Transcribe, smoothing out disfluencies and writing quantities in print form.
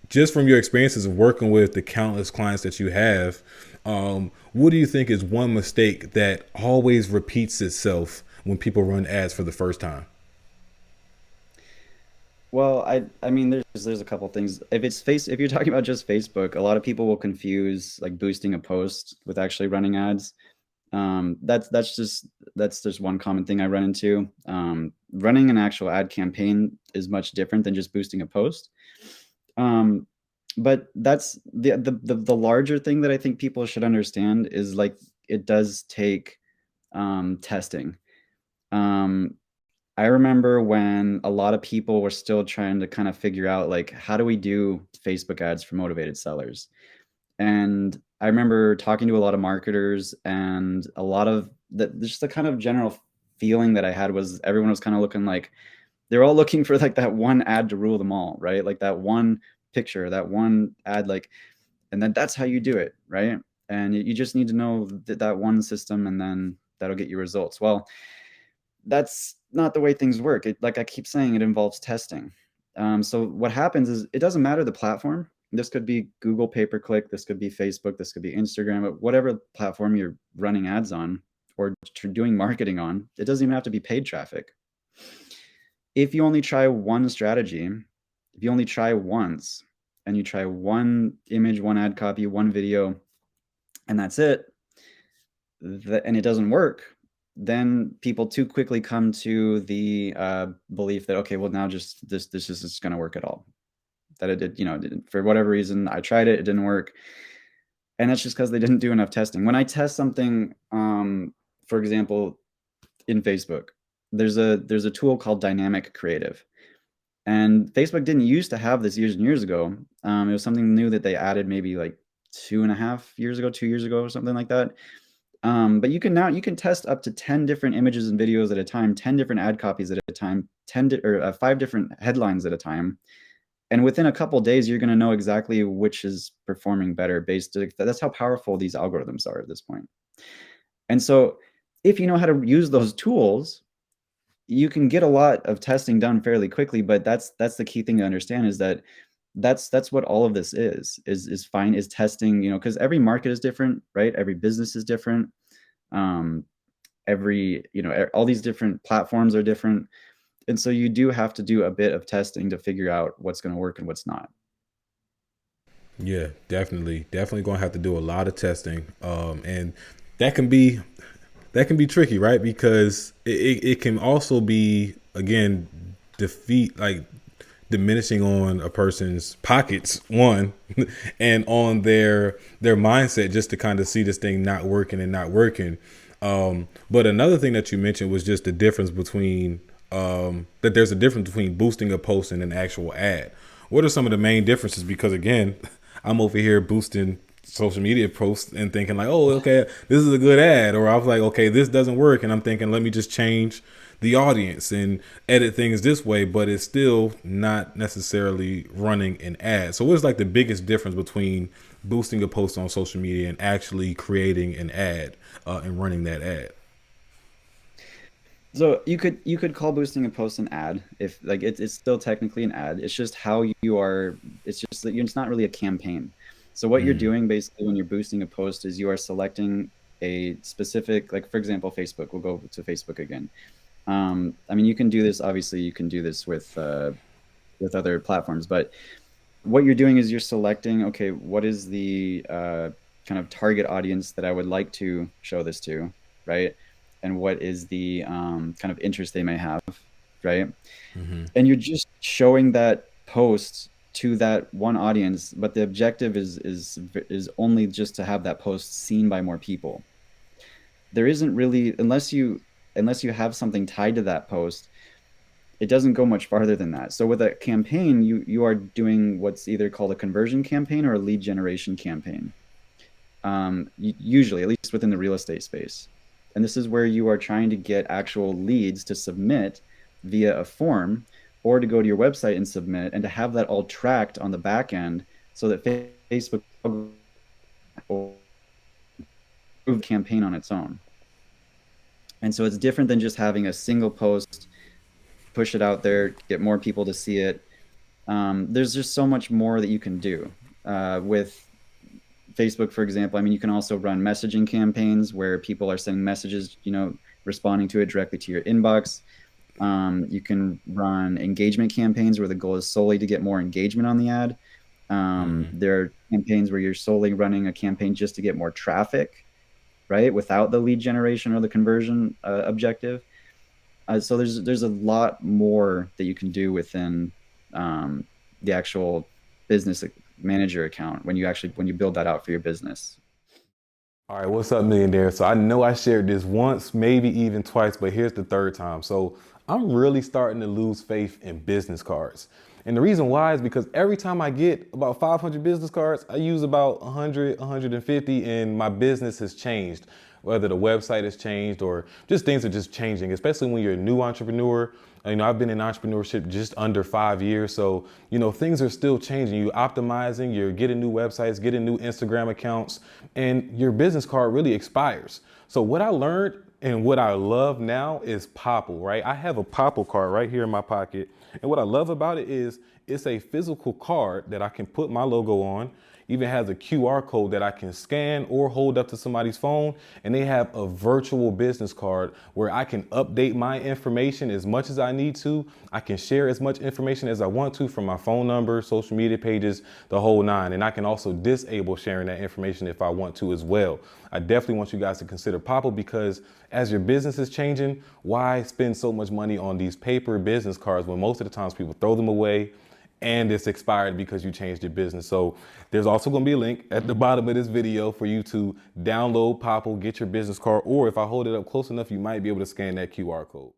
Just from your experiences of working with the countless clients that you have, what do you think is one mistake that always repeats itself when people run ads for the first time? Well, I mean there's a couple things. If you're talking about just Facebook, a lot of people will confuse like boosting a post with actually running ads. That's just one common thing I run into. Running an actual ad campaign is much different than just boosting a post. Um, but that's the larger thing that I think people should understand is like it does take testing. Um, I remember when a lot of people were still trying to kind of figure out like how do we do Facebook ads for motivated sellers? And I remember talking to a lot of marketers and a lot of just the kind of general feeling that I had was everyone was kind of looking like they're all looking for like that one ad to rule them all, right? Like that one picture, that one ad, like, and then that's how you do it, right? And you just need to know that one system and then that'll get you results. Well, that's not the way things work. Like I keep saying, it involves testing. So what happens is it doesn't matter the platform. This could be Google pay-per-click, this could be Facebook, this could be Instagram, but whatever platform you're running ads on or doing marketing on, it doesn't even have to be paid traffic. If you only try one strategy, if you only try once and you try one image, one ad copy, one video, and that's it, and it doesn't work, then people too quickly come to the belief that okay, well now just this is just going to work at all. That it did, for whatever reason, I tried it, it didn't work, and that's just because they didn't do enough testing. When I test something, for example, in Facebook, there's a tool called Dynamic Creative, and Facebook didn't used to have this years and years ago. It was something new that they added maybe like 2.5 years ago, 2 years ago, or something like that. But you can test up to 10 different images and videos at a time, 10 different ad copies at a time, 5 different headlines at a time. And within a couple days, you're going to know exactly which is performing better that's how powerful these algorithms are at this point. And so if you know how to use those tools, you can get a lot of testing done fairly quickly, but that's the key thing to understand is that that's what all of this is testing, because every market is different, right? Every business is different. Um, all these different platforms are different. And so you do have to do a bit of testing to figure out what's going to work and what's not. Yeah, definitely going to have to do a lot of testing, and that can be that can be tricky, right? Because it can also be again defeat like diminishing on a person's pockets, one, and on their mindset, just to kind of see this thing not working and not working. But another thing that you mentioned was just the difference between that there's a difference between boosting a post and an actual ad. What are some of the main differences? Because again, I'm over here boosting social media posts and thinking like, oh, okay, this is a good ad. Or I was like, okay, this doesn't work. And I'm thinking, let me just change the audience and edit things this way, but it's still not necessarily running an ad. So what's like the biggest difference between boosting a post on social media and actually creating an ad and running that ad? So you could call boosting a post an ad if like it's still technically an ad. It's just how you are. It's just that it's not really a campaign. So what you're Mm, doing basically when you're boosting a post is you are selecting a specific, like for example, Facebook. We'll go to Facebook again. I mean, you can do this. Obviously, you can do this with other platforms, but what you're doing is you're selecting. Okay, what is the kind of target audience that I would like to show this to, right? And what is the kind of interest they may have, right? mm-hmm. And you're just showing that post to that one audience, but the objective is only just to have that post seen by more people. There isn't really, unless you have something tied to that post, it doesn't go much farther than that. So with a campaign, you are doing what's either called a conversion campaign or a lead generation campaign. Usually, at least within the real estate space. And this is where you are trying to get actual leads to submit via a form or to go to your website and submit and to have that all tracked on the back end so that Facebook campaign on its own. And so it's different than just having a single post, push it out there, get more people to see it. There's just so much more that you can do with Facebook, for example. I mean, you can also run messaging campaigns where people are sending messages, responding to it directly to your inbox. You can run engagement campaigns where the goal is solely to get more engagement on the ad. There are campaigns where you're solely running a campaign just to get more traffic, right, without the lead generation or the conversion objective. So there's a lot more that you can do within the actual business manager account when you build that out for your business. All right, what's up, millionaire? So I know I shared this once, maybe even twice, but here's the third time. So I'm really starting to lose faith in business cards. And the reason why is because every time I get about 500 business cards, I use about 100, 150, and my business has changed. Whether the website has changed or just things are just changing, especially when you're a new entrepreneur. I've been in entrepreneurship just under 5 years. So, things are still changing. You're optimizing, you're getting new websites, getting new Instagram accounts, and your business card really expires. So what I learned and what I love now is Popple, right? I have a Popple card right here in my pocket. And what I love about it is it's a physical card that I can put my logo on. Even has a QR code that I can scan or hold up to somebody's phone, and they have a virtual business card where I can update my information as much as I need to. I can share as much information as I want to from my phone number, social media pages, the whole nine. And I can also disable sharing that information if I want to as well. I definitely want you guys to consider Popple because as your business is changing, why spend so much money on these paper business cards when most of the times people throw them away and it's expired because you changed your business? So there's also going to be a link at the bottom of this video for you to download Popple, get your business card, or if I hold it up close enough, you might be able to scan that QR code.